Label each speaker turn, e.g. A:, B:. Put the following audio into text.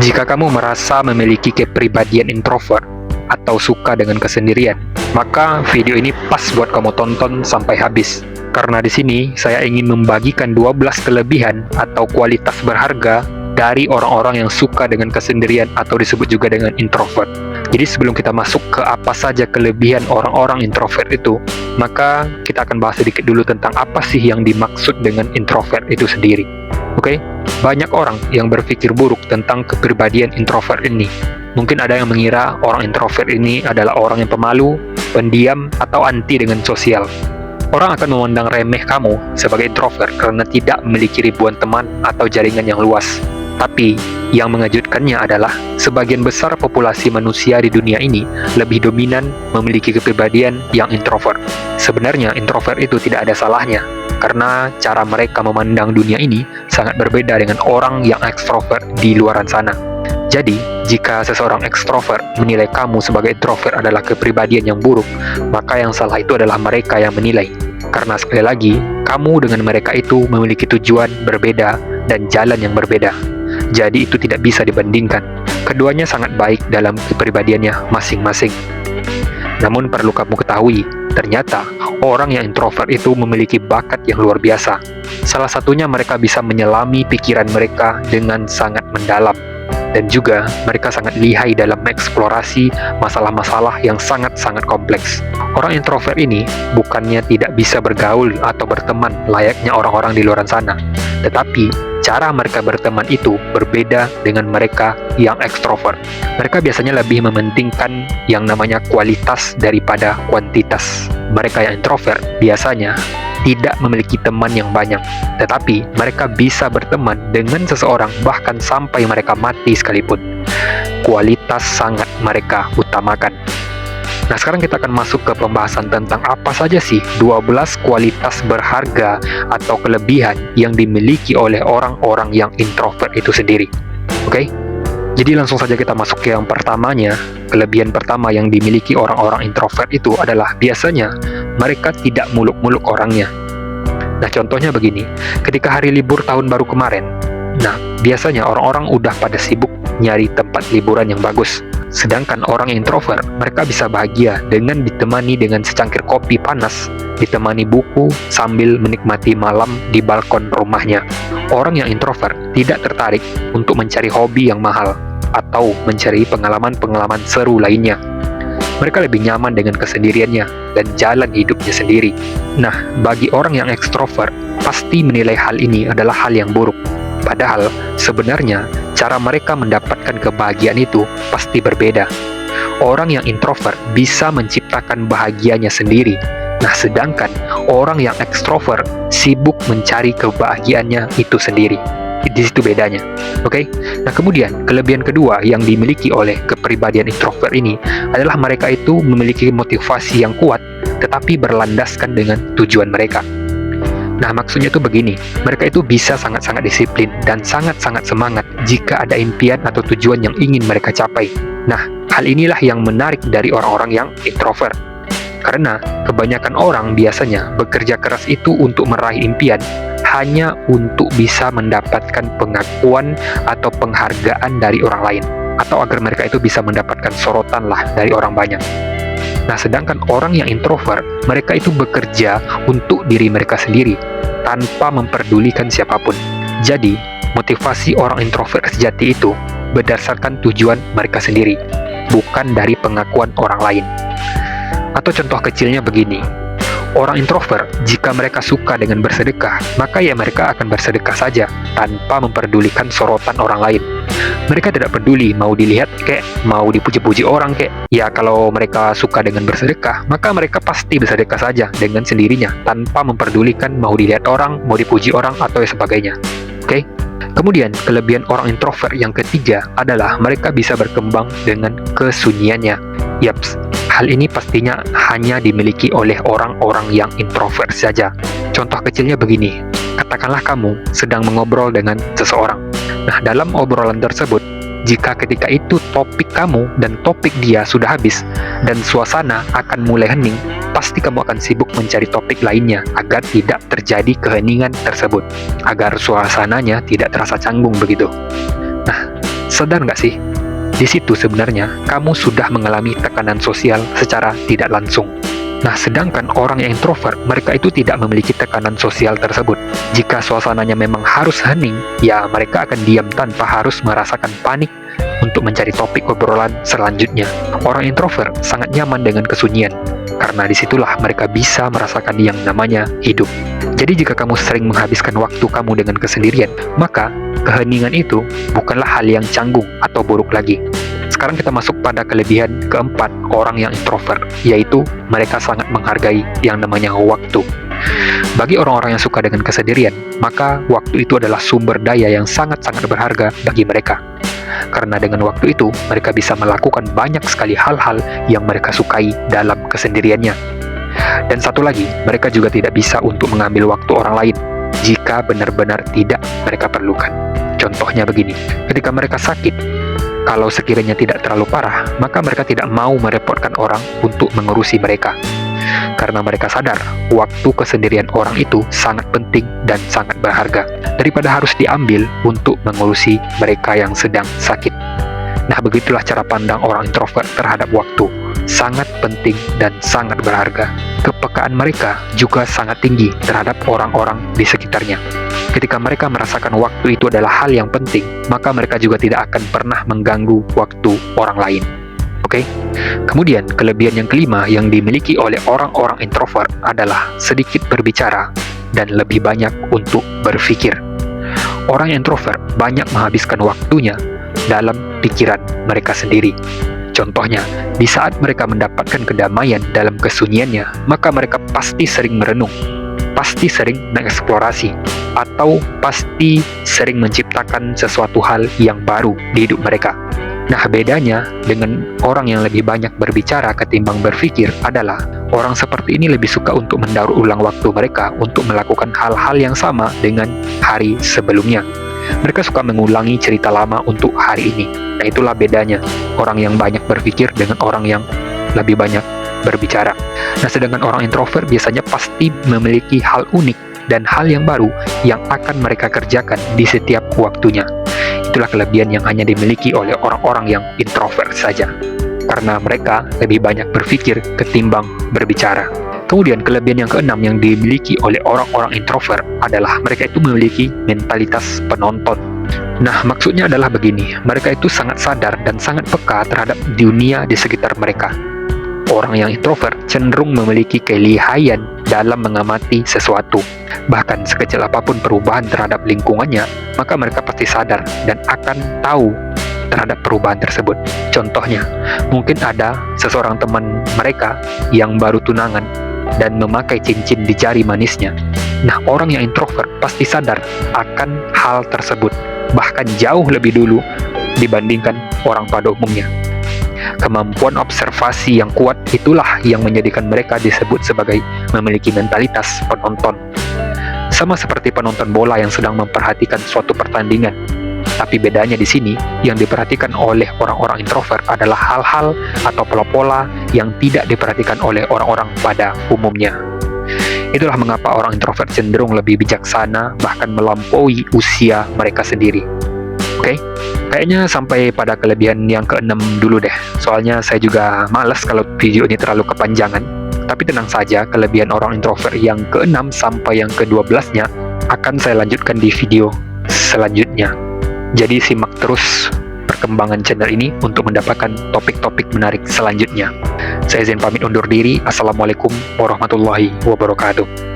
A: Jika kamu merasa memiliki kepribadian introvert atau suka dengan kesendirian, maka video ini pas buat kamu tonton sampai habis. Karena di sini saya ingin membagikan 12 kelebihan atau kualitas berharga dari orang-orang yang suka dengan kesendirian atau disebut juga dengan introvert. Jadi sebelum kita masuk ke apa saja kelebihan orang-orang introvert itu, maka kita akan bahas sedikit dulu tentang apa sih yang dimaksud dengan introvert itu sendiri. Oke? Banyak orang yang berpikir buruk tentang kepribadian introvert ini. Mungkin ada yang mengira orang introvert ini adalah orang yang pemalu, pendiam, atau anti dengan sosial. Orang akan memandang remeh kamu sebagai introvert karena tidak memiliki ribuan teman atau jaringan yang luas. Tapi, yang mengejutkannya adalah sebagian besar populasi manusia di dunia ini lebih dominan memiliki kepribadian yang introvert. Sebenarnya, introvert itu tidak ada salahnya, karena cara mereka memandang dunia ini sangat berbeda dengan orang yang ekstrovert di luaran sana. Jadi, jika seseorang ekstrovert menilai kamu sebagai introvert adalah kepribadian yang buruk, maka yang salah itu adalah mereka yang menilai. Karena sekali lagi, kamu dengan mereka itu memiliki tujuan berbeda dan jalan yang berbeda. Jadi itu tidak bisa dibandingkan. Keduanya sangat baik dalam kepribadiannya masing-masing. Namun perlu kamu ketahui, ternyata orang yang introvert itu memiliki bakat yang luar biasa. Salah satunya mereka bisa menyelami pikiran mereka dengan sangat mendalam. Dan juga mereka sangat lihai dalam mengeksplorasi masalah-masalah yang sangat-sangat kompleks. Orang introvert ini bukannya tidak bisa bergaul atau berteman layaknya orang-orang di luar sana, tetapi cara mereka berteman itu berbeda dengan mereka yang ekstrovert. Mereka biasanya lebih mementingkan yang namanya kualitas daripada kuantitas. Mereka yang introvert biasanya tidak memiliki teman yang banyak, tetapi mereka bisa berteman dengan seseorang bahkan sampai mereka mati sekalipun. Kualitas sangat mereka utamakan. Nah, sekarang kita akan masuk ke pembahasan tentang apa saja sih 12 kualitas berharga atau kelebihan yang dimiliki oleh orang-orang yang introvert itu sendiri. Oke? Jadi langsung saja kita masuk ke yang pertamanya. Kelebihan pertama yang dimiliki orang-orang introvert itu adalah biasanya mereka tidak muluk-muluk orangnya. Nah, contohnya begini, ketika hari libur tahun baru kemarin, nah, biasanya orang-orang udah pada sibuk nyari tempat liburan yang bagus. Sedangkan orang introvert, mereka bisa bahagia dengan ditemani dengan secangkir kopi panas, ditemani buku sambil menikmati malam di balkon rumahnya. Orang yang introvert tidak tertarik untuk mencari hobi yang mahal atau mencari pengalaman-pengalaman seru lainnya. Mereka lebih nyaman dengan kesendiriannya dan jalan hidupnya sendiri. Nah, bagi orang yang ekstrovert, pasti menilai hal ini adalah hal yang buruk. Padahal, sebenarnya, cara mereka mendapatkan kebahagiaan itu pasti berbeda. Orang yang introvert bisa menciptakan bahagianya sendiri. Nah, sedangkan orang yang ekstrovert sibuk mencari kebahagiaannya itu sendiri. Di situ bedanya. Oke? Nah, kemudian kelebihan kedua yang dimiliki oleh kepribadian introvert ini adalah mereka itu memiliki motivasi yang kuat tetapi berlandaskan dengan tujuan mereka. Nah, maksudnya itu begini, mereka itu bisa sangat-sangat disiplin dan sangat-sangat semangat jika ada impian atau tujuan yang ingin mereka capai. Nah, hal inilah yang menarik dari orang-orang yang introvert. Karena kebanyakan orang biasanya bekerja keras itu untuk meraih impian hanya untuk bisa mendapatkan pengakuan atau penghargaan dari orang lain, atau agar mereka itu bisa mendapatkan sorotan lah dari orang banyak. Nah, sedangkan orang yang introvert, mereka itu bekerja untuk diri mereka sendiri, tanpa memperdulikan siapapun. Jadi, motivasi orang introvert sejati itu berdasarkan tujuan mereka sendiri, bukan dari pengakuan orang lain. Atau contoh kecilnya begini, orang introvert, jika mereka suka dengan bersedekah, maka ya mereka akan bersedekah saja, tanpa memperdulikan sorotan orang lain. Mereka tidak peduli mau dilihat kek, mau dipuji-puji orang kek. Ya, kalau mereka suka dengan bersedekah, maka mereka pasti bersedekah saja dengan sendirinya, tanpa memperdulikan mau dilihat orang, mau dipuji orang, atau sebagainya. Oke? Kemudian, kelebihan orang introvert yang ketiga adalah mereka bisa berkembang dengan kesunyiannya. Yaps, hal ini pastinya hanya dimiliki oleh orang-orang yang introvert saja. Contoh kecilnya begini, katakanlah kamu sedang mengobrol dengan seseorang. Nah, dalam obrolan tersebut, jika ketika itu topik kamu dan topik dia sudah habis, dan suasana akan mulai hening, pasti kamu akan sibuk mencari topik lainnya agar tidak terjadi keheningan tersebut, agar suasananya tidak terasa canggung begitu. Nah, Sadar nggak sih? Di situ sebenarnya kamu sudah mengalami tekanan sosial secara tidak langsung. Nah, sedangkan orang yang introvert, mereka itu tidak memiliki tekanan sosial tersebut. Jika suasananya memang harus hening, ya mereka akan diam tanpa harus merasakan panik untuk mencari topik obrolan selanjutnya. Orang introvert sangat nyaman dengan kesunyian, karena disitulah mereka bisa merasakan yang namanya hidup. Jadi jika kamu sering menghabiskan waktu kamu dengan kesendirian, maka keheningan itu bukanlah hal yang canggung atau buruk lagi. Sekarang kita masuk pada kelebihan keempat orang yang introvert, yaitu mereka sangat menghargai yang namanya waktu. Bagi orang-orang yang suka dengan kesendirian, maka waktu itu adalah sumber daya yang sangat-sangat berharga bagi mereka. Karena dengan waktu itu, mereka bisa melakukan banyak sekali hal-hal yang mereka sukai dalam kesendiriannya. Dan satu lagi, mereka juga tidak bisa untuk mengambil waktu orang lain jika benar-benar tidak mereka perlukan. Contohnya begini, ketika mereka sakit, kalau sekiranya tidak terlalu parah, maka mereka tidak mau merepotkan orang untuk mengurusi mereka. Karena mereka sadar, waktu kesendirian orang itu sangat penting dan sangat berharga, daripada harus diambil untuk mengurusi mereka yang sedang sakit. Nah, begitulah cara pandang orang introvert terhadap waktu. Sangat penting dan sangat berharga. Kepekaan mereka juga sangat tinggi terhadap orang-orang di sekitarnya. Ketika mereka merasakan waktu itu adalah hal yang penting, maka mereka juga tidak akan pernah mengganggu waktu orang lain. Oke? Kemudian, kelebihan yang kelima yang dimiliki oleh orang-orang introvert adalah sedikit berbicara dan lebih banyak untuk berpikir. Orang introvert banyak menghabiskan waktunya dalam pikiran mereka sendiri. Contohnya, di saat mereka mendapatkan kedamaian dalam kesunyiannya, maka mereka pasti sering merenung, pasti sering mengeksplorasi, atau pasti sering menciptakan sesuatu hal yang baru di hidup mereka. Nah, bedanya dengan orang yang lebih banyak berbicara ketimbang berpikir adalah orang seperti ini lebih suka untuk mendaur ulang waktu mereka untuk melakukan hal-hal yang sama dengan hari sebelumnya. Mereka suka mengulangi cerita lama untuk hari ini. Nah, itulah bedanya orang yang banyak berpikir dengan orang yang lebih banyak berbicara. Nah, sedangkan orang introvert biasanya pasti memiliki hal unik dan hal yang baru yang akan mereka kerjakan di setiap waktunya. Itulah kelebihan yang hanya dimiliki oleh orang-orang yang introvert saja, karena mereka lebih banyak berpikir ketimbang berbicara. Kemudian kelebihan yang keenam yang dimiliki oleh orang-orang introvert adalah mereka itu memiliki mentalitas penonton. Nah, maksudnya adalah begini, mereka itu sangat sadar dan sangat peka terhadap dunia di sekitar mereka. Orang yang introvert cenderung memiliki kelihayan dalam mengamati sesuatu. Bahkan sekecil apapun perubahan terhadap lingkungannya, maka mereka pasti sadar dan akan tahu terhadap perubahan tersebut. Contohnya, mungkin ada seseorang teman mereka yang baru tunangan dan memakai cincin di jari manisnya. Nah, orang yang introvert pasti sadar akan hal tersebut, bahkan jauh lebih dulu dibandingkan orang pada umumnya. Kemampuan observasi yang kuat itulah yang menjadikan mereka disebut sebagai memiliki mentalitas penonton. Sama seperti penonton bola yang sedang memperhatikan suatu pertandingan. Tapi bedanya di sini, yang diperhatikan oleh orang-orang introvert adalah hal-hal atau pola-pola yang tidak diperhatikan oleh orang-orang pada umumnya. Itulah mengapa orang introvert cenderung lebih bijaksana, bahkan melampaui usia mereka sendiri. Oke, kayaknya sampai pada kelebihan yang keenam dulu deh. Soalnya saya juga malas kalau video ini terlalu kepanjangan. Tapi tenang saja, kelebihan orang introvert yang keenam sampai yang ke-12-nya akan saya lanjutkan di video selanjutnya. Jadi simak terus perkembangan channel ini untuk mendapatkan topik-topik menarik selanjutnya. Saya izin pamit undur diri. Assalamualaikum warahmatullahi wabarakatuh.